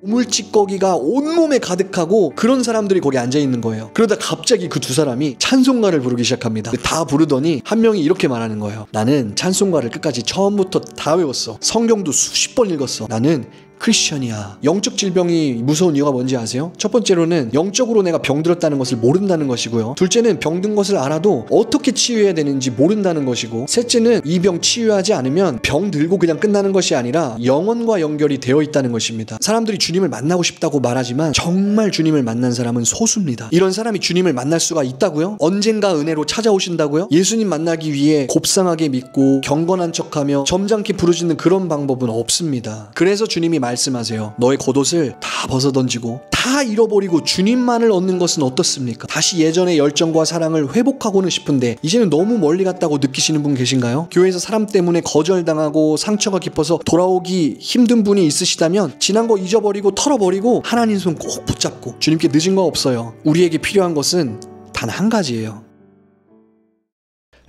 우물찌꺼기가 온몸에 가득하고 그런 사람들이 거기 앉아있는 거예요. 그러다 갑자기 그 두 사람이 찬송가를 부르기 시작합니다. 다 부르더니 한 명이 이렇게 말하는 거예요. 나는 찬송가를 끝까지 처음부터 다 외웠어. 성경도 수십 번 읽었어. 나는 크리스천이야. 영적 질병이 무서운 이유가 뭔지 아세요? 첫 번째로는 영적으로 내가 병들었다는 것을 모른다는 것이고요. 둘째는 병든 것을 알아도 어떻게 치유해야 되는지 모른다는 것이고, 셋째는 이 병 치유하지 않으면 병 들고 그냥 끝나는 것이 아니라 영혼과 연결이 되어 있다는 것입니다. 사람들이 주님을 만나고 싶다고 말하지만 정말 주님을 만난 사람은 소수입니다. 이런 사람이 주님을 만날 수가 있다고요? 언젠가 은혜로 찾아오신다고요? 예수님 만나기 위해 곱상하게 믿고 경건한 척하며 점잖게 부르짖는 그런 방법은 없습니다. 그래서 주님이 말씀하세요. 너의 겉옷을 다 벗어던지고 다 잃어버리고 주님만을 얻는 것은 어떻습니까? 다시 예전의 열정과 사랑을 회복하고는 싶은데 이제는 너무 멀리 갔다고 느끼시는 분 계신가요? 교회에서 사람 때문에 거절당하고 상처가 깊어서 돌아오기 힘든 분이 있으시다면 지난 거 잊어버리고 털어버리고 하나님 손 꼭 붙잡고, 주님께 늦은 거 없어요. 우리에게 필요한 것은 단 한 가지예요.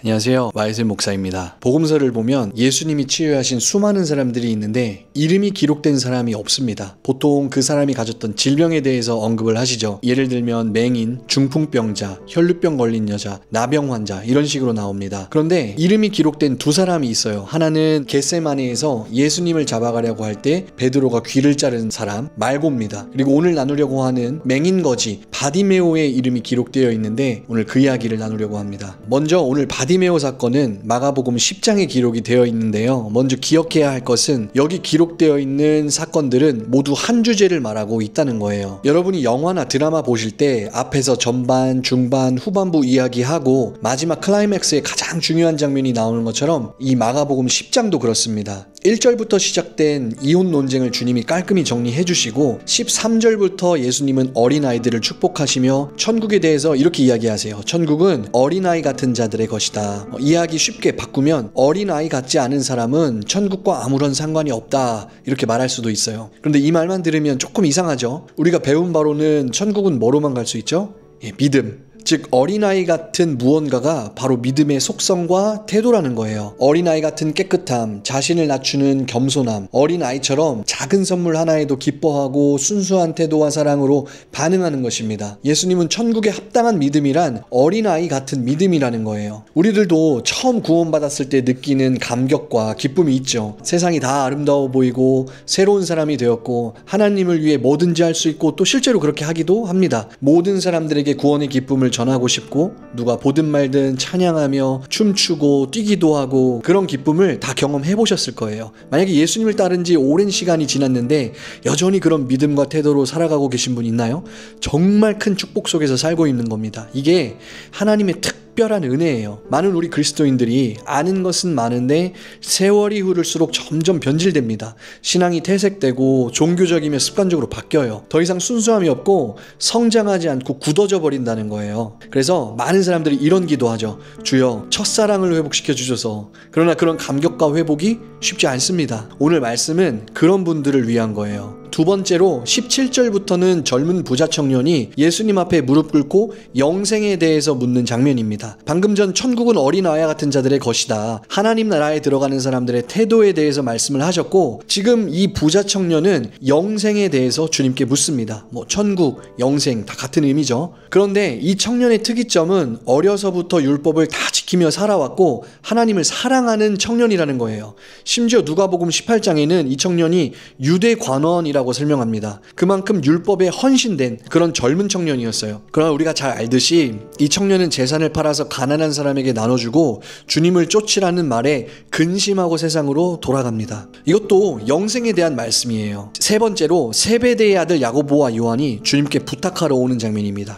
안녕하세요, 마이슬 목사입니다. 복음서를 보면 예수님이 치유하신 수많은 사람들이 있는데 이름이 기록된 사람이 없습니다. 보통 그 사람이 가졌던 질병에 대해서 언급을 하시죠. 예를 들면 맹인, 중풍병자, 혈루병 걸린 여자, 나병 환자, 이런 식으로 나옵니다. 그런데 이름이 기록된 두 사람이 있어요. 하나는 겟세마네에서 예수님을 잡아가려고 할 때 베드로가 귀를 자른 사람 말고입니다. 그리고 오늘 나누려고 하는 맹인거지 바디메오의 이름이 기록되어 있는데 오늘 그 이야기를 나누려고 합니다. 먼저 오늘 바디메오 사건은 마가복음 10장에 기록이 되어 있는데요. 먼저 기억해야 할 것은 여기 기록되어 있는 사건들은 모두 한 주제를 말하고 있다는 거예요. 여러분이 영화나 드라마 보실 때 앞에서 전반, 중반, 후반부 이야기하고 마지막 클라이맥스에 가장 중요한 장면이 나오는 것처럼 이 마가복음 10장도 그렇습니다. 1절부터 시작된 이혼 논쟁을 주님이 깔끔히 정리해 주시고 13절부터 예수님은 어린아이들을 축복하시며 천국에 대해서 이렇게 이야기하세요. 천국은 어린아이 같은 자들의 것이다. 이야기 쉽게 바꾸면 어린아이 같지 않은 사람은 천국과 아무런 상관이 없다, 이렇게 말할 수도 있어요. 그런데 이 말만 들으면 조금 이상하죠. 우리가 배운 바로는 천국은 뭐로만 갈 수 있죠? 믿음. 즉 어린아이 같은 무언가가 바로 믿음의 속성과 태도라는 거예요. 어린아이 같은 깨끗함, 자신을 낮추는 겸손함, 어린아이처럼 작은 선물 하나에도 기뻐하고 순수한 태도와 사랑으로 반응하는 것입니다. 예수님은 천국에 합당한 믿음이란 어린아이 같은 믿음이라는 거예요. 우리들도 처음 구원받았을 때 느끼는 감격과 기쁨이 있죠. 세상이 다 아름다워 보이고 새로운 사람이 되었고 하나님을 위해 뭐든지 할 수 있고 또 실제로 그렇게 하기도 합니다. 모든 사람들에게 구원의 기쁨을 전하고 싶고 누가 보든 말든 찬양하며 춤추고 뛰기도 하고 그런 기쁨을 다 경험해 보셨을 거예요. 만약에 예수님을 따른 지 오랜 시간이 지났는데 여전히 그런 믿음과 태도로 살아가고 계신 분 있나요? 정말 큰 축복 속에서 살고 있는 겁니다. 이게 하나님의 특별한 은혜예요. 많은 우리 그리스도인들이 아는 것은 많은데 세월이 흐를수록 점점 변질됩니다. 신앙이 퇴색되고 종교적이며 습관적으로 바뀌어요. 더 이상 순수함이 없고 성장하지 않고 굳어져 버린다는 거예요. 그래서 많은 사람들이 이런 기도하죠. 주여 첫사랑을 회복시켜 주셔서. 그러나 그런 감격과 회복이 쉽지 않습니다. 오늘 말씀은 그런 분들을 위한 거예요. 두 번째로 17절부터는 젊은 부자 청년이 예수님 앞에 무릎 꿇고 영생에 대해서 묻는 장면입니다. 방금 전 천국은 어린아이와 같은 자들의 것이다, 하나님 나라에 들어가는 사람들의 태도에 대해서 말씀을 하셨고, 지금 이 부자 청년은 영생에 대해서 주님께 묻습니다. 천국, 영생 다 같은 의미죠. 그런데 이 청년의 특이점은 어려서부터 율법을 다 지키며 살아왔고 하나님을 사랑하는 청년이라는 거예요. 심지어 누가복음 18장에는 이 청년이 유대 관원이라고 설명합니다. 그만큼 율법에 헌신된 그런 젊은 청년이었어요. 그러나 우리가 잘 알듯이 이 청년은 재산을 팔아서 가난한 사람에게 나눠주고 주님을 쫓으라는 말에 근심하고 세상으로 돌아갑니다. 이것도 영생에 대한 말씀이에요. 세 번째로 세베대의 아들 야고보와 요한이 주님께 부탁하러 오는 장면입니다.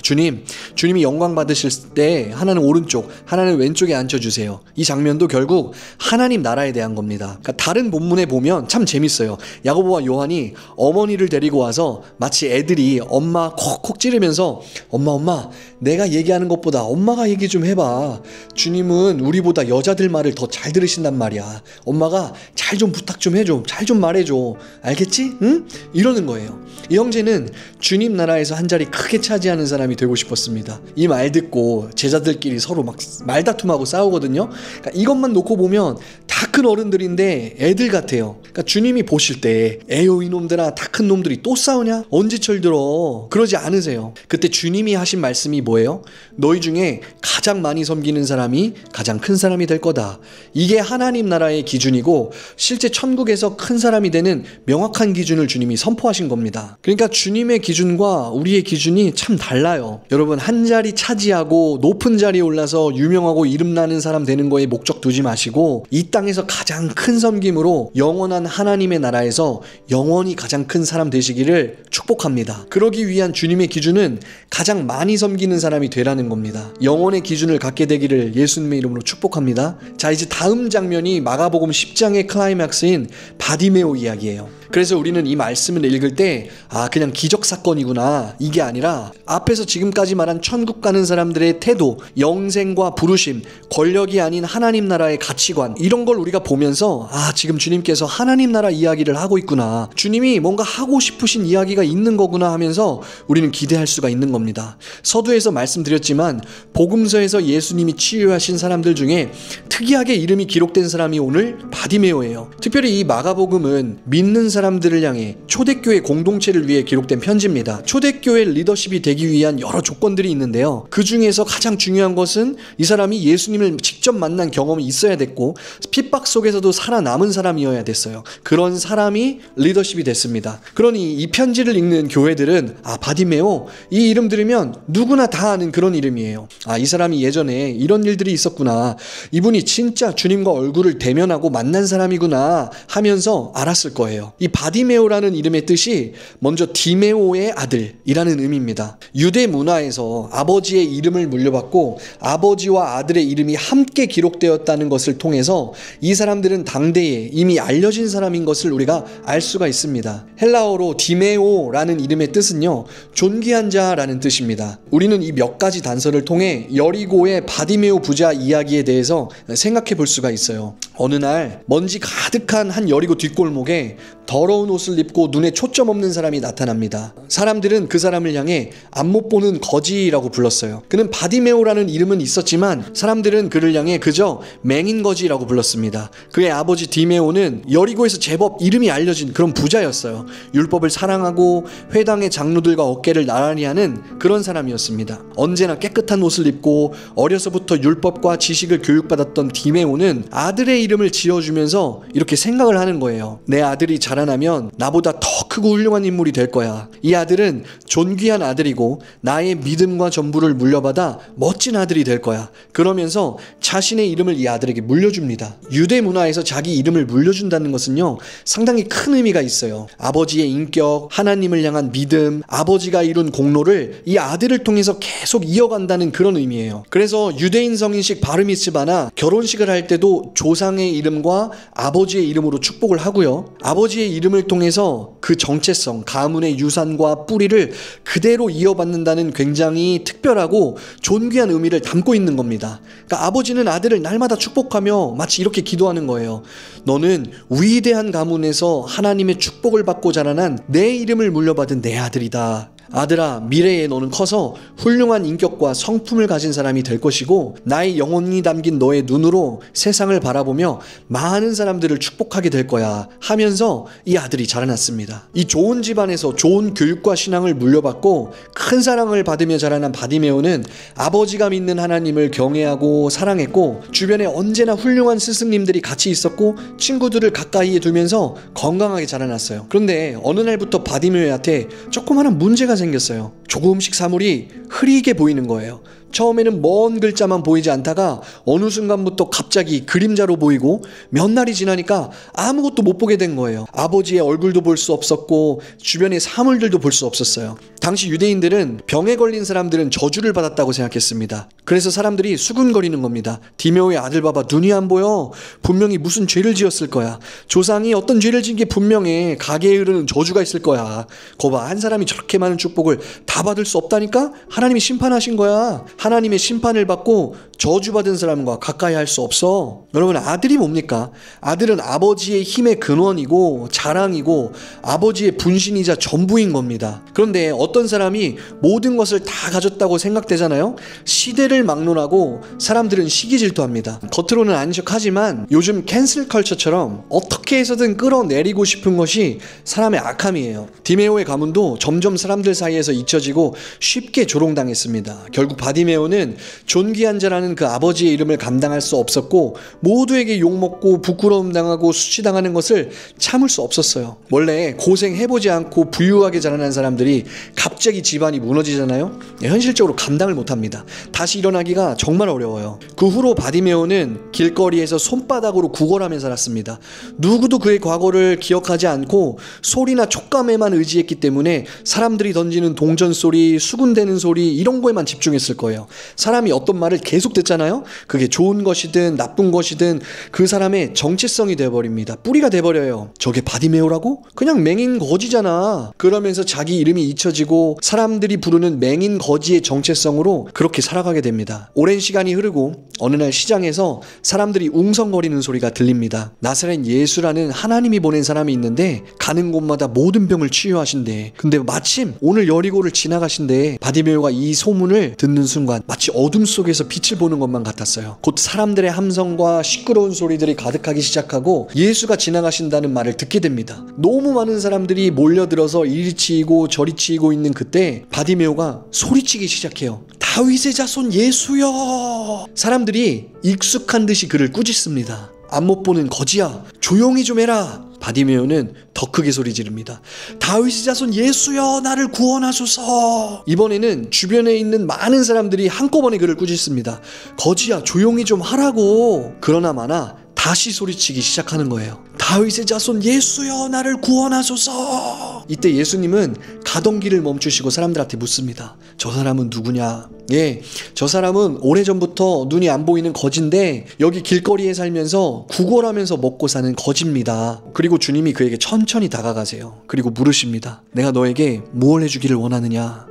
주님이 영광 받으실 때 하나는 오른쪽, 하나는 왼쪽에 앉혀주세요. 이 장면도 결국 하나님 나라에 대한 겁니다. 그러니까 다른 본문에 보면 참 재밌어요. 야고보와 요한이 어머니를 데리고 와서 마치 애들이 엄마 콕콕 찌르면서 엄마 내가 얘기하는 것보다 엄마가 얘기 좀 해봐. 주님은 우리보다 여자들 말을 더 잘 들으신단 말이야. 엄마가 잘 좀 부탁 좀 해줘. 잘 좀 말해줘. 알겠지? 응? 이러는 거예요. 이 형제는 주님 나라에서 한 자리 크게 차지하는 사람이 되고 싶었습니다. 이 말 듣고 제자들끼리 서로 막 말다툼 아픔하고 싸우거든요. 그러니까 이것만 놓고 보면 다 큰 어른들인데 애들 같아요. 그러니까 주님이 보실 때 에요 이놈들아, 다 큰 놈들이 또 싸우냐? 언제 철들어? 그러지 않으세요. 그때 주님이 하신 말씀이 뭐예요? 너희 중에 가장 많이 섬기는 사람이 가장 큰 사람이 될 거다. 이게 하나님 나라의 기준이고 실제 천국에서 큰 사람이 되는 명확한 기준을 주님이 선포하신 겁니다. 그러니까 주님의 기준과 우리의 기준이 참 달라요. 여러분, 한 자리 차지하고 높은 자리에 올라서 유명하고 이름나는 사람 되는 거에 목적 두지 마시고 이 땅에서 가장 큰 섬김으로 영원한 하나님의 나라에서 영원히 가장 큰 사람 되시기를 축복합니다. 그러기 위한 주님의 기준은 가장 많이 섬기는 사람이 되라는 겁니다. 영원의 기준을 갖게 되기를 예수님의 이름으로 축복합니다. 자, 이제 다음 장면이 마가복음 10장의 클라이맥스인 바디메오 이야기예요. 그래서 우리는 이 말씀을 읽을 때 그냥 기적사건이구나, 이게 아니라 앞에서 지금까지 말한 천국 가는 사람들의 태도, 영생과 부르심, 권력이 아닌 하나님 나라의 가치관, 이런 걸 우리가 보면서 지금 주님께서 하나님 나라 이야기를 하고 있구나, 주님이 뭔가 하고 싶으신 이야기가 있는 거구나 하면서 우리는 기대할 수가 있는 겁니다. 서두에서 말씀드렸지만 복음서에서 예수님이 치유하신 사람들 중에 특이하게 이름이 기록된 사람이 오늘 바디메오예요. 특별히 이 마가복음은 믿는 사람들을 향해 초대교회 공동체를 위해 기록된 편지입니다. 초대교회 리더십이 되기 위한 여러 조건들이 있는데요. 그 중에서 가장 중요한 것은 이 사람이 예수님을 직접 만난 경험이 있어야 됐고 핍박 속에서도 살아남은 사람이어야 됐어요. 그런 사람이 리더십이 됐습니다. 그러니 이 편지를 읽는 교회들은 바디메오, 이 이름 들으면 누구나 다 아는 그런 이름이에요. 이 사람이 예전에 이런 일들이 있었구나, 이분이 진짜 주님과 얼굴을 대면하고 만난 사람이구나 하면서 알았을 거예요. 이 바디메오라는 이름의 뜻이 먼저 디메오의 아들이라는 의미입니다. 유대 문화에서 아버지의 이름을 물려받고 아버지와 아들의 이름이 함께 기록되었다는 것을 통해서 이 사람들은 당대에 이미 알려진 사람인 것을 우리가 알 수가 있습니다. 헬라어로 디메오라는 이름의 뜻은요, 존귀한 자라는 뜻입니다. 우리는 이 몇 가지 단서를 통해 여리고의 바디메오 부자 이야기에 대해서 생각해 볼 수가 있어요. 어느 날 먼지 가득한 한 여리고 뒷골목에 더러운 옷을 입고 눈에 초점 없는 사람이 나타납니다. 사람들은 그 사람을 향해 앞못 보는 거지라고 불렀어요. 그는 바디메오라는 이름은 있었지만 사람들은 그를 향해 그저 맹인 거지라고 불렀습니다. 그의 아버지 디메오는 여리고에서 제법 이름이 알려진 그런 부자였어요. 율법을 사랑하고 회당의 장로들과 어깨를 나란히 하는 그런 사람이었습니다. 언제나 깨끗한 옷을 입고 어려서부터 율법과 지식을 교육받았던 디메오는 아들의 이름을 지어주면서 이렇게 생각을 하는 거예요. 내 아들이 자라나면 나보다 더 크고 훌륭한 인물이 될 거야. 이 아들은 존귀한 아들이고 나의 믿음과 전부를 물려받아 멋진 아들이 될 거야. 그러면서 자신의 이름을 이 아들에게 물려줍니다. 유대 문화에서 자기 이름을 물려준다는 것은요, 상당히 큰 의미가 있어요. 아버지의 인격, 하나님을 향한 믿음, 아버지가 이룬 공로를 이 아들을 통해서 계속 이어간다는 그런 의미예요. 그래서 유대인 성인식 바르미츠바나 결혼식을 할 때도 조상의 이름과 아버지의 이름으로 축복을 하고요, 아버지의 이름을 통해서 그 정체성, 가문의 유산과 뿌리를 그대로 이어받는다는 굉장히 특별하고 존귀한 의미를 담고 있는 겁니다. 그러니까 아버지는 아들을 날마다 축복하며 마치 이렇게 기도하는 거예요. 너는 위대한 가문에서 하나님의 축복을 받고 자라난 내 이름을 물려받은 내 아들이다. 아들아, 미래에 너는 커서 훌륭한 인격과 성품을 가진 사람이 될 것이고 나의 영혼이 담긴 너의 눈으로 세상을 바라보며 많은 사람들을 축복하게 될 거야 하면서 이 아들이 자라났습니다. 이 좋은 집안에서 좋은 교육과 신앙을 물려받고 큰 사랑을 받으며 자라난 바디메오는 아버지가 믿는 하나님을 경외하고 사랑했고 주변에 언제나 훌륭한 스승님들이 같이 있었고 친구들을 가까이에 두면서 건강하게 자라났어요. 그런데 어느 날부터 바디메오한테 조그마한 문제가 생겼어요. 조금씩 사물이 흐리게 보이는 거예요. 처음에는 먼 글자만 보이지 않다가 어느 순간부터 갑자기 그림자로 보이고 몇 날이 지나니까 아무것도 못 보게 된 거예요. 아버지의 얼굴도 볼 수 없었고 주변의 사물들도 볼 수 없었어요. 당시 유대인들은 병에 걸린 사람들은 저주를 받았다고 생각했습니다. 그래서 사람들이 수군거리는 겁니다. 디메오의 아들 봐봐, 눈이 안 보여. 분명히 무슨 죄를 지었을 거야. 조상이 어떤 죄를 지은 게 분명해. 가게에 흐르는 저주가 있을 거야. 거봐, 한 사람이 저렇게 많은 축복을 다 받을 수 없다니까? 하나님이 심판하신 거야. 하나님의 심판을 받고 저주받은 사람과 가까이 할 수 없어. 여러분, 아들이 뭡니까? 아들은 아버지의 힘의 근원이고 자랑이고 아버지의 분신이자 전부인 겁니다. 그런데 어떤 사람이 모든 것을 다 가졌다고 생각되잖아요. 시대를 막론하고 사람들은 시기 질투합니다. 겉으로는 아닌 척하지만 요즘 캔슬 컬처처럼 어떻게 해서든 끌어내리고 싶은 것이 사람의 악함이에요. 디메오의 가문도 점점 사람들 사이에서 잊혀지고 쉽게 조롱당했습니다. 결국 바디메오는 존귀한 자라는 그 아버지의 이름을 감당할 수 없었고 모두에게 욕먹고 부끄러움 당하고 수치당하는 것을 참을 수 없었어요. 원래 고생해보지 않고 부유하게 자라난 사람들이 갑자기 집안이 무너지잖아요. 현실적으로 감당을 못합니다. 다시 일어나기가 정말 어려워요. 그 후로 바디메오는 길거리에서 손바닥으로 구걸하며 살았습니다. 누구도 그의 과거를 기억하지 않고 소리나 촉감에만 의지했기 때문에 사람들이 던지는 동전 소리, 수군대는 소리 이런 거에만 집중했을 거예요. 사람이 어떤 말을 계속 듣잖아요. 그게 좋은 것이든 나쁜 것이든 그 사람의 정체성이 돼버립니다. 뿌리가 돼버려요. 저게 바디메오라고? 그냥 맹인 거지잖아. 그러면서 자기 이름이 잊혀지고 사람들이 부르는 맹인 거지의 정체성으로 그렇게 살아가게 됩니다. 오랜 시간이 흐르고 어느 날 시장에서 사람들이 웅성거리는 소리가 들립니다. 나사렛 예수라는 하나님이 보낸 사람이 있는데 가는 곳마다 모든 병을 치유하신대. 근데 마침 오늘 여리고를 지나가신대. 바디메오가 이 소문을 듣는 순간 마치 어둠 속에서 빛을 보는 것만 같았어요. 곧 사람들의 함성과 시끄러운 소리들이 가득하기 시작하고 예수가 지나가신다는 말을 듣게 됩니다. 너무 많은 사람들이 몰려들어서 이리 치이고 저리 치이고 있는 그때 바디메오가 소리치기 시작해요. 다윗의 자손 예수여. 사람들이 익숙한 듯이 그를 꾸짖습니다. 안 못 보는 거지야, 조용히 좀 해라. 바디메오는 더 크게 소리 지릅니다. 다윗의 자손 예수여, 나를 구원하소서. 이번에는 주변에 있는 많은 사람들이 한꺼번에 그를 꾸짖습니다. 거지야, 조용히 좀 하라고. 그러나 마나 다시 소리치기 시작하는 거예요. 다윗의 자손 예수여, 나를 구원하소서. 이때 예수님은 가던 길을 멈추시고 사람들한테 묻습니다. 저 사람은 누구냐? 예, 저 사람은 오래전부터 눈이 안 보이는 거지인데 여기 길거리에 살면서 구걸하면서 먹고 사는 거지입니다. 그리고 주님이 그에게 천천히 다가가세요. 그리고 물으십니다. 내가 너에게 무엇을 해주기를 원하느냐?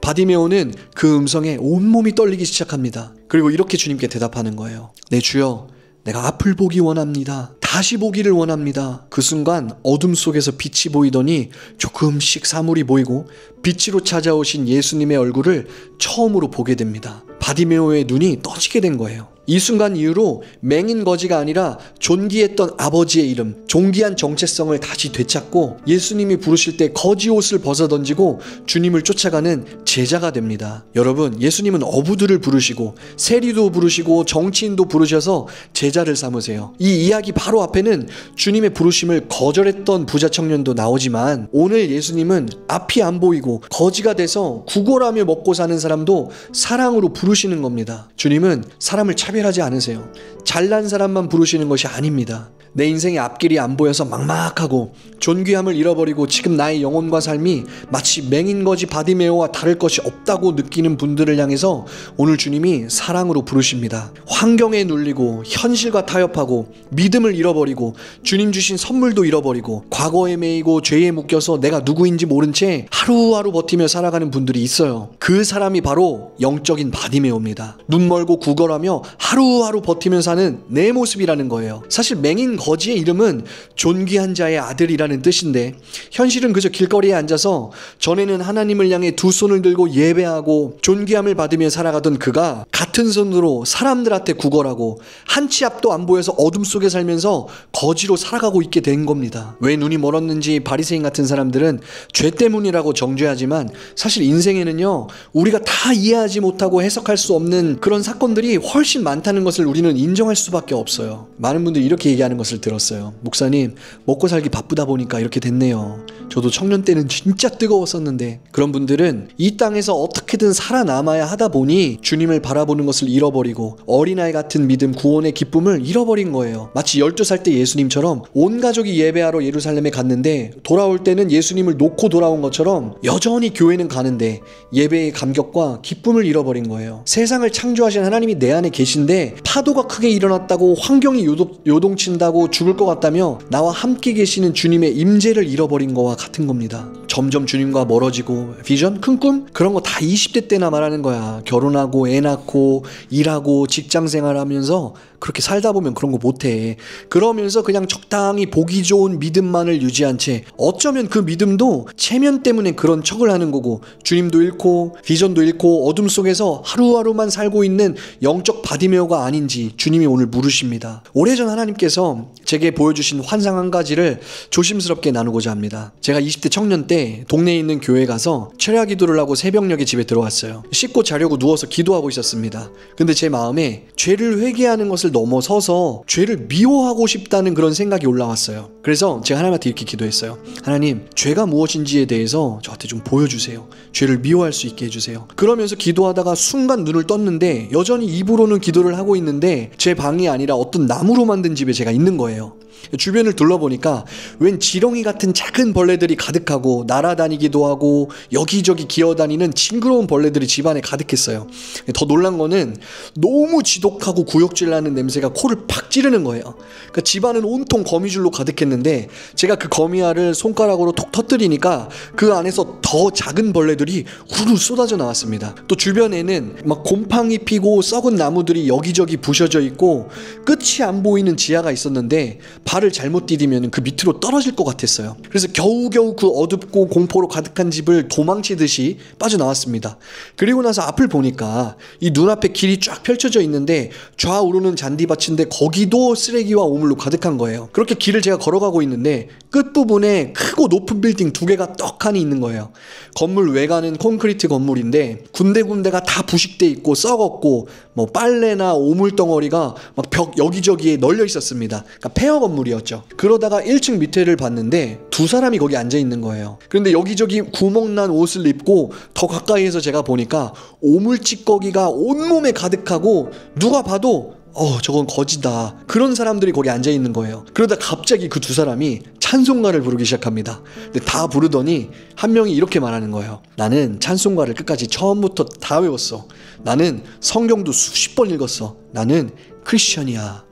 바디메오는 그 음성에 온몸이 떨리기 시작합니다. 그리고 이렇게 주님께 대답하는 거예요. 네, 주여, 내가 앞을 보기 원합니다. 다시 보기를 원합니다. 그 순간 어둠 속에서 빛이 보이더니 조금씩 사물이 보이고 빛으로 찾아오신 예수님의 얼굴을 처음으로 보게 됩니다. 바디메오의 눈이 떠지게 된 거예요. 이 순간 이후로 맹인 거지가 아니라 존귀했던 아버지의 이름, 존귀한 정체성을 다시 되찾고 예수님이 부르실 때 거지 옷을 벗어던지고 주님을 쫓아가는 제자가 됩니다. 여러분, 예수님은 어부들을 부르시고 세리도 부르시고 정치인도 부르셔서 제자를 삼으세요. 이 이야기 바로 앞에는 주님의 부르심을 거절했던 부자 청년도 나오지만 오늘 예수님은 앞이 안 보이고 거지가 돼서 구걸하며 먹고 사는 사람도 사랑으로 부르시는 겁니다. 주님은 사람을 차별하지 않으세요. 잘난 사람만 부르시는 것이 아닙니다. 내 인생의 앞길이 안 보여서 막막하고 존귀함을 잃어버리고 지금 나의 영혼과 삶이 마치 맹인거지 바디메오와 다를 것이 없다고 느끼는 분들을 향해서 오늘 주님이 사랑으로 부르십니다. 환경에 눌리고 현실과 타협하고 믿음을 잃어버리고 주님 주신 선물도 잃어버리고 과거에 매이고 죄에 묶여서 내가 누구인지 모른 채 하루하루 버티며 살아가는 분들이 있어요. 그 사람이 바로 영적인 바디메오입니다. 눈 멀고 구걸하며 하루하루 버티며 사는 내 모습이라는 거예요. 사실 맹인 거지의 이름은 존귀한 자의 아들이라는 뜻인데 현실은 그저 길거리에 앉아서 전에는 하나님을 향해 두 손을 들고 예배하고 존귀함을 받으며 살아가던 그가 같은 손으로 사람들한테 구걸하고 한 치 앞도 안 보여서 어둠 속에 살면서 거지로 살아가고 있게 된 겁니다. 왜 눈이 멀었는지 바리새인 같은 사람들은 죄 때문이라고 정죄하지만 사실 인생에는요, 우리가 다 이해하지 못하고 해석할 수 없는 그런 사건들이 훨씬 많다는 것을 우리는 인정할 수밖에 없어요. 많은 분들이 이렇게 얘기하는 것을 들었어요. 목사님, 먹고 살기 바쁘다 보니까 이렇게 됐네요. 저도 청년 때는 진짜 뜨거웠었는데. 그런 분들은 이 땅에서 어떻게든 살아남아야 하다 보니 주님을 바라보는 것을 잃어버리고 어린아이 같은 믿음, 구원의 기쁨을 잃어버린 거예요. 마치 12살 때 예수님처럼 온 가족이 예배하러 예루살렘에 갔는데 돌아올 때는 예수님을 놓고 돌아온 것처럼 여전히 교회는 가는데 예배의 감격과 기쁨을 잃어버린 거예요. 세상을 창조하신 하나님이 내 안에 계신데 파도가 크게 일어났다고 환경이 요동친다고 당하고 죽을 것 같다며 나와 함께 계시는 주님의 임재를 잃어버린 거와 같은 겁니다. 점점 주님과 멀어지고 비전, 큰 꿈? 그런 거 다 20대 때나 말하는 거야. 결혼하고 애 낳고 일하고 직장 생활하면서 그렇게 살다 보면 그런 거 못해. 그러면서 그냥 적당히 보기 좋은 믿음만을 유지한 채 어쩌면 그 믿음도 체면 때문에 그런 척을 하는 거고 주님도 잃고 비전도 잃고 어둠 속에서 하루하루만 살고 있는 영적 바디메오가 아닌지 주님이 오늘 물으십니다. 오래전 하나님께서 제게 보여주신 환상 한 가지를 조심스럽게 나누고자 합니다. 제가 20대 청년 때 동네에 있는 교회 가서 철야 기도를 하고 새벽녘에 집에 들어왔어요. 씻고 자려고 누워서 기도하고 있었습니다. 근데 제 마음에 죄를 회개하는 것을 넘어서서 죄를 미워하고 싶다는 그런 생각이 올라왔어요. 그래서 제가 하나님한테 이렇게 기도했어요. 하나님, 죄가 무엇인지에 대해서 저한테 좀 보여주세요. 죄를 미워할 수 있게 해주세요. 그러면서 기도하다가 순간 눈을 떴는데 여전히 입으로는 기도를 하고 있는데 제 방이 아니라 어떤 나무로 만든 집에 제가 있는 거예요. 주변을 둘러보니까 웬 지렁이 같은 작은 벌레들이 가득하고 날아다니기도 하고 여기저기 기어다니는 징그러운 벌레들이 집안에 가득했어요. 더 놀란 거는 너무 지독하고 구역질 나는 냄새가 코를 팍 찌르는 거예요. 그러니까 집안은 온통 거미줄로 가득했는데 제가 그 거미알을 손가락으로 톡 터뜨리니까 그 안에서 더 작은 벌레들이 우르르 쏟아져 나왔습니다. 또 주변에는 막 곰팡이 피고 썩은 나무들이 여기저기 부셔져 있고 끝이 안 보이는 지하가 있었는데 발을 잘못 디디면 그 밑으로 떨어질 것 같았어요. 그래서 겨우겨우 그 어둡고 공포로 가득한 집을 도망치듯이 빠져나왔습니다. 그리고 나서 앞을 보니까 이 눈앞에 길이 쫙 펼쳐져 있는데 좌우로는 잔디밭인데 거기도 쓰레기와 오물로 가득한 거예요. 그렇게 길을 제가 걸어가고 있는데 끝부분에 크고 높은 빌딩 2개가 떡하니 있는 거예요. 건물 외관은 콘크리트 건물인데 군데군데가 다 부식돼 있고 썩었고 뭐 빨래나 오물덩어리가 막 벽 여기저기에 널려 있었습니다. 그러니까 폐허 건물이었죠. 그러다가 1층 밑에를 봤는데 2사람이 거기 앉아 있는 거예요. 그런데 여기저기 구멍난 옷을 입고 더 가까이에서 제가 보니까 오물찌꺼기가 온몸에 가득하고 누가 봐도 저건 거지다. 그런 사람들이 거기 앉아 있는 거예요. 그러다 갑자기 그 2사람이 찬송가를 부르기 시작합니다. 근데 다 부르더니 한 명이 이렇게 말하는 거예요. 나는 찬송가를 끝까지 처음부터 다 외웠어. 나는 성경도 수십 번 읽었어. 나는 크리스천이야.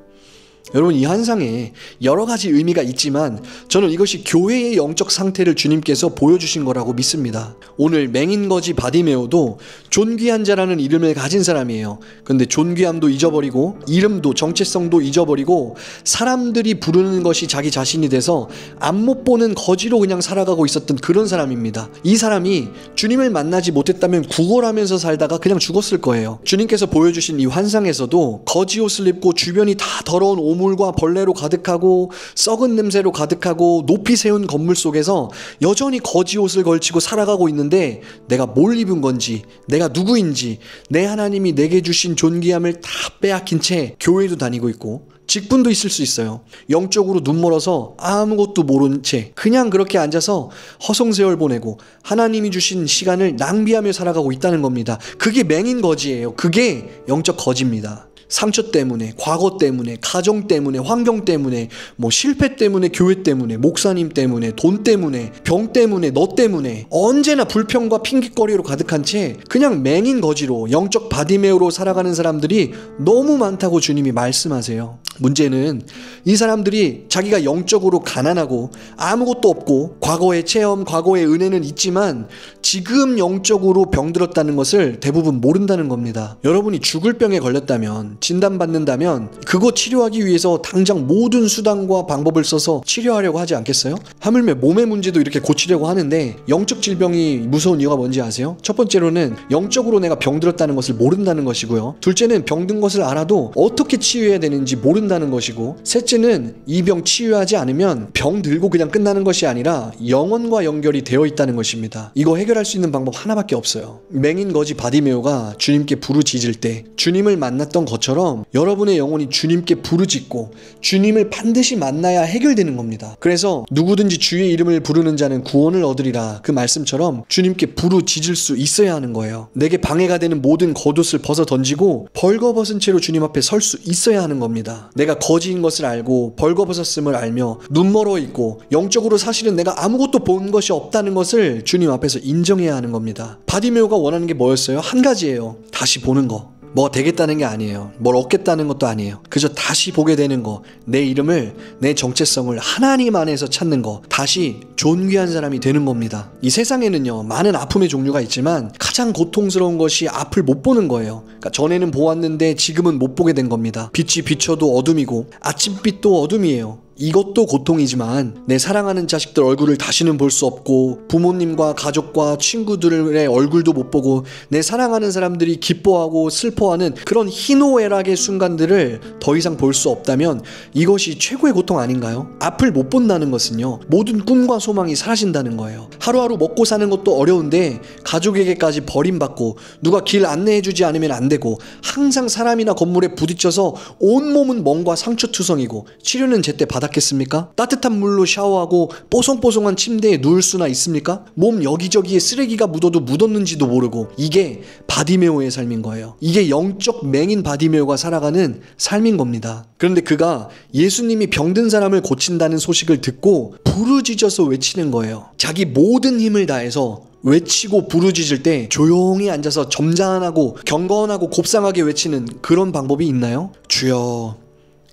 여러분, 이 환상에 여러 가지 의미가 있지만 저는 이것이 교회의 영적 상태를 주님께서 보여주신 거라고 믿습니다. 오늘 맹인거지 바디메오도 존귀한 자라는 이름을 가진 사람이에요. 근데 존귀함도 잊어버리고 이름도 정체성도 잊어버리고 사람들이 부르는 것이 자기 자신이 돼서 앞못 보는 거지로 그냥 살아가고 있었던 그런 사람입니다. 이 사람이 주님을 만나지 못했다면 구걸하면서 살다가 그냥 죽었을 거예요. 주님께서 보여주신 이 환상에서도 거지 옷을 입고 주변이 다 더러운 오물과 벌레로 가득하고 썩은 냄새로 가득하고 높이 세운 건물 속에서 여전히 거지 옷을 걸치고 살아가고 있는데 내가 뭘 입은 건지, 내가 누구인지, 내 하나님이 내게 주신 존귀함을 다 빼앗긴 채 교회도 다니고 있고 직분도 있을 수 있어요. 영적으로 눈멀어서 아무것도 모른 채 그냥 그렇게 앉아서 허송세월 보내고 하나님이 주신 시간을 낭비하며 살아가고 있다는 겁니다. 그게 맹인 거지예요. 그게 영적 거지입니다. 상처 때문에, 과거 때문에, 가정 때문에, 환경 때문에, 뭐 실패 때문에, 교회 때문에, 목사님 때문에, 돈 때문에, 병 때문에, 너 때문에 언제나 불평과 핑계거리로 가득한 채 그냥 맹인 거지로 영적 바디메오로 살아가는 사람들이 너무 많다고 주님이 말씀하세요. 문제는 이 사람들이 자기가 영적으로 가난하고 아무것도 없고 과거의 체험, 과거의 은혜는 있지만 지금 영적으로 병들었다는 것을 대부분 모른다는 겁니다. 여러분이 죽을 병에 걸렸다면, 진단받는다면 그거 치료하기 위해서 당장 모든 수단과 방법을 써서 치료하려고 하지 않겠어요? 하물며 몸의 문제도 이렇게 고치려고 하는데 영적 질병이 무서운 이유가 뭔지 아세요? 첫 번째로는 영적으로 내가 병들었다는 것을 모른다는 것이고요. 둘째는 병든 것을 알아도 어떻게 치유해야 되는지 모른다는 것이고, 셋째는 이 병 치유하지 않으면 병 들고 그냥 끝나는 것이 아니라 영혼과 연결이 되어 있다는 것입니다. 이거 해결할 수 있는 방법 하나밖에 없어요. 맹인 거지 바디메오가 주님께 부르짖을 때 주님을 만났던 것처럼 여러분의 영혼이 주님께 부르짖고 주님을 반드시 만나야 해결되는 겁니다. 그래서 누구든지 주의 이름을 부르는 자는 구원을 얻으리라, 그 말씀처럼 주님께 부르짖을 수 있어야 하는 거예요. 내게 방해가 되는 모든 겉옷을 벗어 던지고 벌거벗은 채로 주님 앞에 설 수 있어야 하는 겁니다. 내가 거지인 것을 알고 벌거벗었음을 알며 눈멀어 있고 영적으로 사실은 내가 아무것도 본 것이 없다는 것을 주님 앞에서 인정해야 하는 겁니다. 바디메오가 원하는 게 뭐였어요? 한 가지예요. 다시 보는 거. 뭐가 되겠다는 게 아니에요. 뭘 얻겠다는 것도 아니에요. 그저 다시 보게 되는 거, 내 이름을, 내 정체성을 하나님 안에서 찾는 거, 다시 존귀한 사람이 되는 겁니다. 이 세상에는요, 많은 아픔의 종류가 있지만 가장 고통스러운 것이 앞을 못 보는 거예요. 그러니까 전에는 보았는데 지금은 못 보게 된 겁니다. 빛이 비춰도 어둠이고 아침빛도 어둠이에요. 이것도 고통이지만 내 사랑하는 자식들 얼굴을 다시는 볼 수 없고, 부모님과 가족과 친구들의 얼굴도 못 보고, 내 사랑하는 사람들이 기뻐하고 슬퍼하는 그런 희노애락의 순간들을 더 이상 볼 수 없다면 이것이 최고의 고통 아닌가요? 앞을 못 본다는 것은요, 모든 꿈과 소망이 사라진다는 거예요. 하루하루 먹고 사는 것도 어려운데 가족에게까지 버림받고 누가 길 안내해주지 않으면 안 되고, 항상 사람이나 건물에 부딪혀서 온몸은 멍과 상처투성이고, 치료는 제때 받았겠습니까? 따뜻한 물로 샤워하고 뽀송뽀송한 침대에 누울 수나 있습니까? 몸 여기저기에 쓰레기가 묻어도 묻었는지도 모르고, 이게 바디메오의 삶인 거예요. 이게 영적 맹인 바디메오가 살아가는 삶인 겁니다. 그런데 그가 예수님이 병든 사람을 고친다는 소식을 듣고 부르짖어서 외치는 거예요. 자기 모든 힘을 다해서 외치고 부르짖을 때 조용히 앉아서 점잖하고 경건하고 곱상하게 외치는 그런 방법이 있나요? 주여,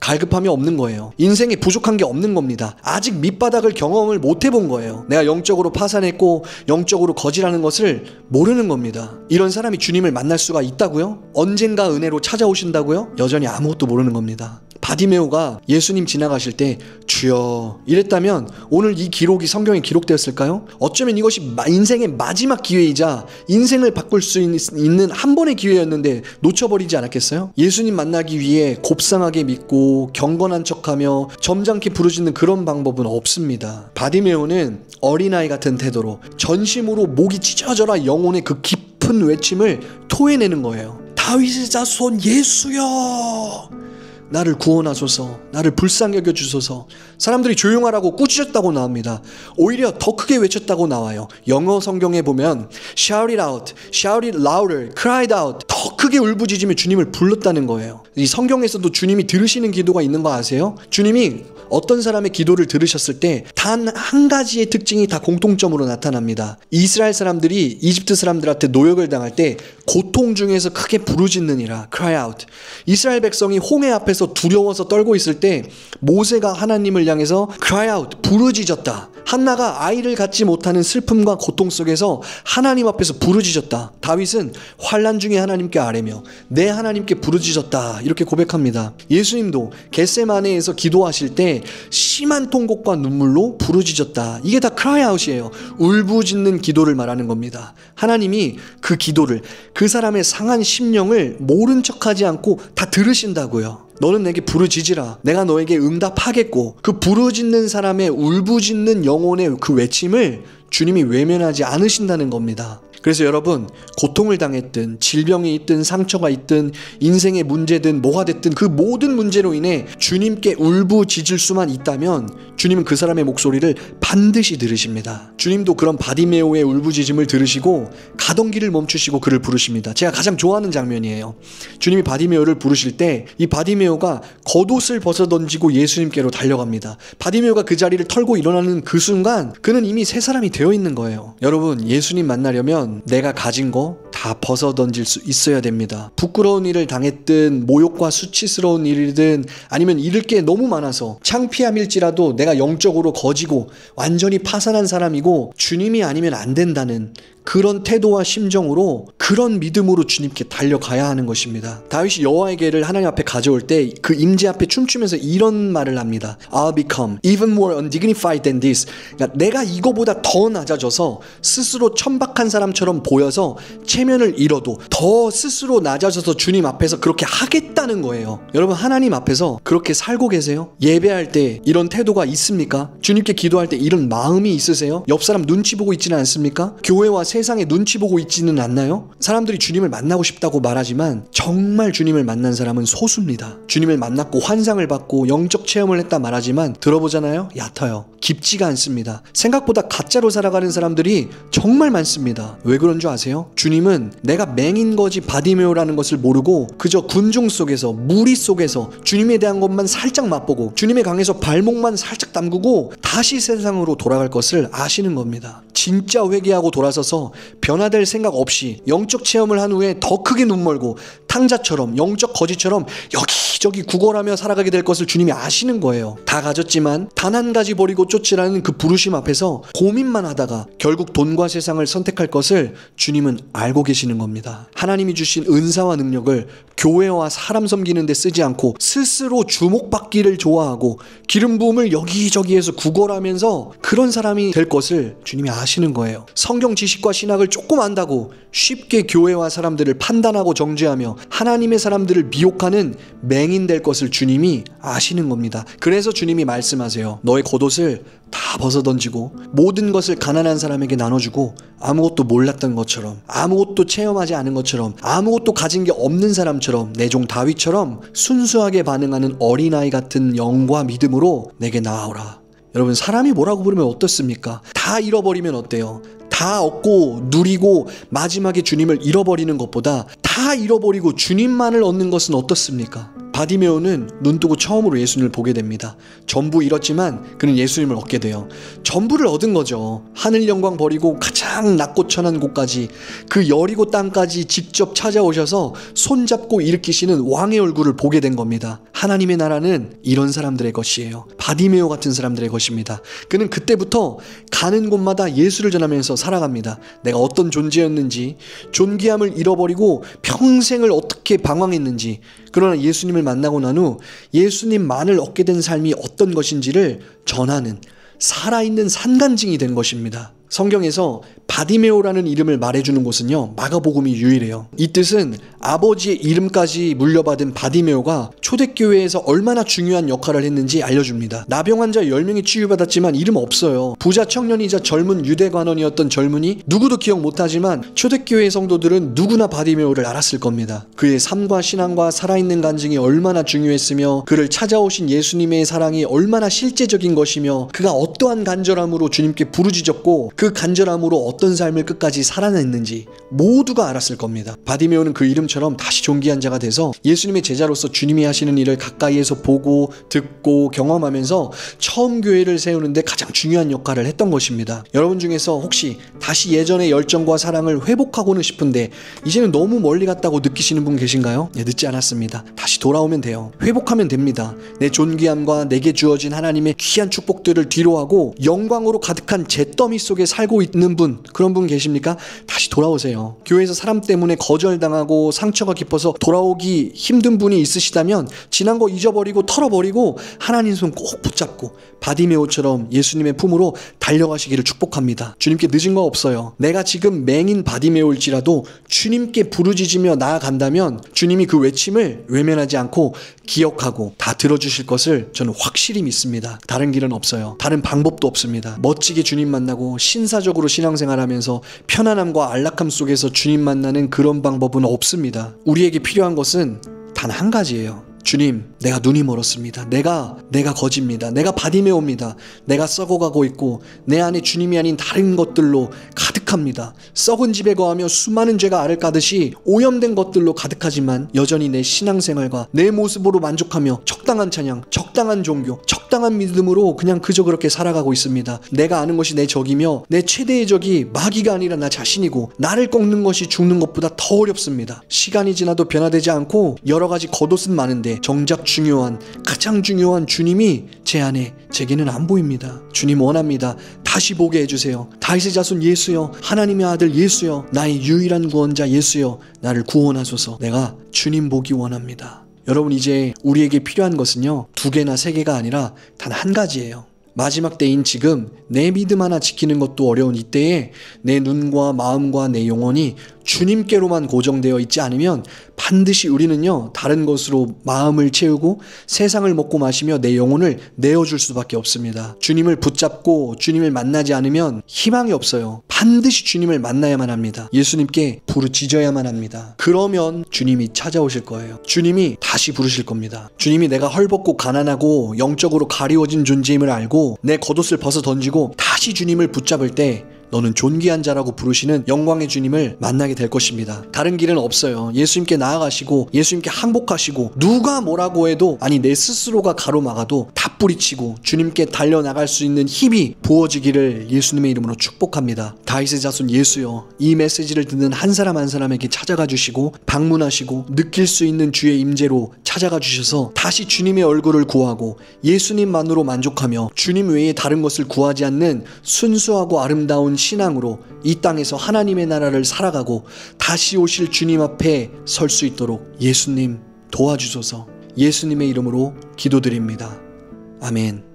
갈급함이 없는 거예요. 인생에 부족한 게 없는 겁니다. 아직 밑바닥을 경험을 못 해본 거예요. 내가 영적으로 파산했고 영적으로 거지라는 것을 모르는 겁니다. 이런 사람이 주님을 만날 수가 있다고요? 언젠가 은혜로 찾아오신다고요? 여전히 아무것도 모르는 겁니다. 바디메오가 예수님 지나가실 때 주여 이랬다면 오늘 이 기록이 성경에 기록되었을까요? 어쩌면 이것이 인생의 마지막 기회이자 인생을 바꿀 수 있는 한 번의 기회였는데 놓쳐버리지 않았겠어요? 예수님 만나기 위해 곱상하게 믿고 경건한 척하며 점잖게 부르짖는 그런 방법은 없습니다. 바디메오는 어린아이 같은 태도로 전심으로 목이 찢어져라 영혼의 그 깊은 외침을 토해내는 거예요. 다윗의 자손 예수여, 나를 구원하소서, 나를 불쌍히 여겨주소서. 사람들이 조용하라고 꾸짖었다고 나옵니다. 오히려 더 크게 외쳤다고 나와요. 영어 성경에 보면 shout it out, shout it louder, cried out, 더 크게 울부짖으며 주님을 불렀다는 거예요. 이 성경에서도 주님이 들으시는 기도가 있는 거 아세요? 주님이 어떤 사람의 기도를 들으셨을 때 단 한 가지의 특징이 다 공통점으로 나타납니다. 이스라엘 사람들이 이집트 사람들한테 노역을 당할 때 고통 중에서 크게 부르짖느니라, cry out. 이스라엘 백성이 홍해 앞에서 두려워서 떨고 있을 때 모세가 하나님을 향해서 cry out, 부르짖었다. 한나가 아이를 갖지 못하는 슬픔과 고통 속에서 하나님 앞에서 부르짖었다. 다윗은 환난 중에 하나님께 아뢰며 내 하나님께 부르짖었다, 이렇게 고백합니다. 예수님도 겟세마네에서 기도하실 때 심한 통곡과 눈물로 부르짖었다. 이게 다 cry out이에요. 울부짖는 기도를 말하는 겁니다. 하나님이 그 기도를, 그 사람의 상한 심령을 모른 척하지 않고 다 들으신다고요. 너는 내게 부르짖으라, 내가 너에게 응답하겠고, 그 부르짖는 사람의 울부짖는 영혼의 그 외침을 주님이 외면하지 않으신다는 겁니다. 그래서 여러분, 고통을 당했든 질병이 있든 상처가 있든 인생의 문제든 뭐가 됐든 그 모든 문제로 인해 주님께 울부짖을 수만 있다면 주님은 그 사람의 목소리를 반드시 들으십니다. 주님도 그런 바디메오의 울부짖음을 들으시고 가던 길을 멈추시고 그를 부르십니다. 제가 가장 좋아하는 장면이에요. 주님이 바디메오를 부르실 때 이 바디메오가 겉옷을 벗어던지고 예수님께로 달려갑니다. 바디메오가 그 자리를 털고 일어나는 그 순간 그는 이미 새 사람이 되어 있는 거예요. 여러분, 예수님 만나려면 내가 가진 거 다 벗어던질 수 있어야 됩니다. 부끄러운 일을 당했든 모욕과 수치스러운 일이든 아니면 잃을 게 너무 많아서 창피함일지라도 내가 영적으로 거지고 완전히 파산한 사람이고 주님이 아니면 안 된다는 그런 태도와 심정으로, 그런 믿음으로 주님께 달려가야 하는 것입니다. 다윗이 여호와의 궤를 하나님 앞에 가져올 때 그 임재 앞에 춤추면서 이런 말을 합니다. I'll become even more undignified than this. 그러니까 내가 이거보다 더 낮아져서 스스로 천박한 사람처럼 보여서 체면을 잃어도 더 스스로 낮아져서 주님 앞에서 그렇게 하겠다는 거예요. 여러분, 하나님 앞에서 그렇게 살고 계세요? 예배할 때 이런 태도가 있습니까? 주님께 기도할 때 이런 마음이 있으세요? 옆 사람 눈치 보고 있지는 않습니까? 교회와 세상에 눈치 보고 있지는 않나요? 사람들이 주님을 만나고 싶다고 말하지만 정말 주님을 만난 사람은 소수입니다. 주님을 만났고 환상을 받고 영적 체험을 했다 말하지만 들어보잖아요? 얕아요. 깊지가 않습니다. 생각보다 가짜로 살아가는 사람들이 정말 많습니다. 왜 그런 줄 아세요? 주님은 내가 맹인 거지 바디메오라는 것을 모르고 그저 군중 속에서, 무리 속에서 주님에 대한 것만 살짝 맛보고 주님의 강에서 발목만 살짝 담그고 다시 세상으로 돌아갈 것을 아시는 겁니다. 진짜 회개하고 돌아서서 변화될 생각 없이 영적 체험을 한 후에 더 크게 눈 멀고 탕자처럼, 영적 거지처럼 여기저기 구걸하며 살아가게 될 것을 주님이 아시는 거예요. 다 가졌지만 단 한 가지 버리고 쫓으라는 그 부르심 앞에서 고민만 하다가 결국 돈과 세상을 선택할 것을 주님은 알고 계시는 겁니다. 하나님이 주신 은사와 능력을 교회와 사람 섬기는 데 쓰지 않고 스스로 주목받기를 좋아하고 기름 부음을 여기저기에서 구걸하면서 그런 사람이 될 것을 주님이 아시는 거예요. 성경 지식과 신학을 조금 안다고 쉽게 교회와 사람들을 판단하고 정죄하며 하나님의 사람들을 미혹하는 맹인 될 것을 주님이 아시는 겁니다. 그래서 주님이 말씀하세요. 너의 겉옷을 다 벗어던지고 모든 것을 가난한 사람에게 나눠주고 아무것도 몰랐던 것처럼, 아무것도 체험하지 않은 것처럼, 아무것도 가진 게 없는 사람처럼, 내 종 다윗처럼 순수하게 반응하는 어린아이 같은 영과 믿음으로 내게 나아오라. 여러분, 사람이 뭐라고 부르면 어떻습니까? 다 잃어버리면 어때요? 다 얻고 누리고 마지막에 주님을 잃어버리는 것보다 다 잃어버리고 주님만을 얻는 것은 어떻습니까? 바디메오는 눈뜨고 처음으로 예수님을 보게 됩니다. 전부 잃었지만 그는 예수님을 얻게 돼요. 전부를 얻은 거죠. 하늘 영광 버리고 가장 낮고 천한 곳까지, 그 여리고 땅까지 직접 찾아오셔서 손잡고 일으키시는 왕의 얼굴을 보게 된 겁니다. 하나님의 나라는 이런 사람들의 것이에요. 바디메오 같은 사람들의 것입니다. 그는 그때부터 가는 곳마다 예수를 전하면서 살아갑니다. 내가 어떤 존재였는지, 존귀함을 잃어버리고 평생을 어떻게 방황했는지, 그러나 예수님을 만나고 난 후 예수님만을 얻게 된 삶이 어떤 것인지를 전하는 살아있는 산간증이 된 것입니다. 성경에서 바디메오라는 이름을 말해주는 곳은요, 마가복음이 유일해요. 이 뜻은 아버지의 이름까지 물려받은 바디메오가 초대교회에서 얼마나 중요한 역할을 했는지 알려줍니다. 나병 환자 10명이 치유받았지만 이름 없어요. 부자 청년이자 젊은 유대 관원이었던 젊은이, 누구도 기억 못하지만 초대교회 성도들은 누구나 바디메오를 알았을 겁니다. 그의 삶과 신앙과 살아있는 간증이 얼마나 중요했으며, 그를 찾아오신 예수님의 사랑이 얼마나 실제적인 것이며, 그가 어떠한 간절함으로 주님께 부르짖었고 그 간절함으로 어떤 삶을 끝까지 살아냈는지 모두가 알았을 겁니다. 바디메오는 그 이름처럼 다시 존귀한 자가 돼서 예수님의 제자로서 주님이 하시는 일을 가까이에서 보고 듣고 경험하면서 처음 교회를 세우는데 가장 중요한 역할을 했던 것입니다. 여러분 중에서 혹시 다시 예전의 열정과 사랑을 회복하고는 싶은데 이제는 너무 멀리 갔다고 느끼시는 분 계신가요? 네, 늦지 않았습니다. 다시 돌아오면 돼요. 회복하면 됩니다. 내 존귀함과 내게 주어진 하나님의 귀한 축복들을 뒤로하고 영광으로 가득한 잿더미 속에 살고 있는 분, 그런 분 계십니까? 다시 돌아오세요. 교회에서 사람 때문에 거절당하고 상처가 깊어서 돌아오기 힘든 분이 있으시다면 지난 거 잊어버리고 털어버리고 하나님 손 꼭 붙잡고 바디메오처럼 예수님의 품으로 달려가시기를 축복합니다. 주님께 늦은 거 없어요. 내가 지금 맹인 바디메오일지라도 주님께 부르짖으며 나아간다면 주님이 그 외침을 외면하지 않고 기억하고 다 들어주실 것을 저는 확실히 믿습니다. 다른 길은 없어요. 다른 방법도 없습니다. 멋지게 주님 만나고 신사적으로 신앙생활하면서 편안함과 안락함 속에서 주님 만나는 그런 방법은 없습니다. 우리에게 필요한 것은 단 한 가지예요. 주님, 내가 눈이 멀었습니다. 내가 거지입니다. 내가 바디메오입니다. 내가 썩어가고 있고 내 안에 주님이 아닌 다른 것들로 가득합니다. 썩은 집에 거하며 수많은 죄가 알을 까듯이 오염된 것들로 가득하지만 여전히 내 신앙생활과 내 모습으로 만족하며 적당한 찬양, 적당한 종교, 적당한 믿음으로 그냥 그저 그렇게 살아가고 있습니다. 내가 아는 것이 내 적이며 내 최대의 적이 마귀가 아니라 나 자신이고 나를 꺾는 것이 죽는 것보다 더 어렵습니다. 시간이 지나도 변화되지 않고 여러 가지 겉옷은 많은데 정작 가장 중요한 주님이 제 안에 제게는 안 보입니다. 주님 원합니다. 다시 보게 해주세요. 다윗의 자손 예수여, 하나님의 아들 예수여, 나의 유일한 구원자 예수여, 나를 구원하소서. 내가 주님 보기 원합니다. 여러분, 이제 우리에게 필요한 것은요, 2개나 3개가 아니라 단 한 가지예요. 마지막 때인 지금 내 믿음 하나 지키는 것도 어려운 이때에 내 눈과 마음과 내 영혼이 주님께로만 고정되어 있지 않으면 반드시 우리는요, 다른 것으로 마음을 채우고 세상을 먹고 마시며 내 영혼을 내어줄 수밖에 없습니다. 주님을 붙잡고 주님을 만나지 않으면 희망이 없어요. 반드시 주님을 만나야만 합니다. 예수님께 부르짖어야만 합니다. 그러면 주님이 찾아오실 거예요. 주님이 다시 부르실 겁니다. 주님이 내가 헐벗고 가난하고 영적으로 가리워진 존재임을 알고 내 겉옷을 벗어 던지고 다시 주님을 붙잡을 때 너는 존귀한 자라고 부르시는 영광의 주님을 만나게 될 것입니다. 다른 길은 없어요. 예수님께 나아가시고 예수님께 항복하시고 누가 뭐라고 해도, 아니 내 스스로가 가로막아도 다 뿌리치고 주님께 달려나갈 수 있는 힘이 부어지기를 예수님의 이름으로 축복합니다. 다윗의 자손 예수여, 이 메시지를 듣는 한 사람 한 사람에게 찾아가 주시고 방문하시고 느낄 수 있는 주의 임재로 찾아가 주셔서 다시 주님의 얼굴을 구하고 예수님만으로 만족하며 주님 외에 다른 것을 구하지 않는 순수하고 아름다운 신앙으로 이 땅에서 하나님의 나라를 살아가고 다시 오실 주님 앞에 설 수 있도록 예수님 도와주소서. 예수님의 이름으로 기도드립니다. 아멘.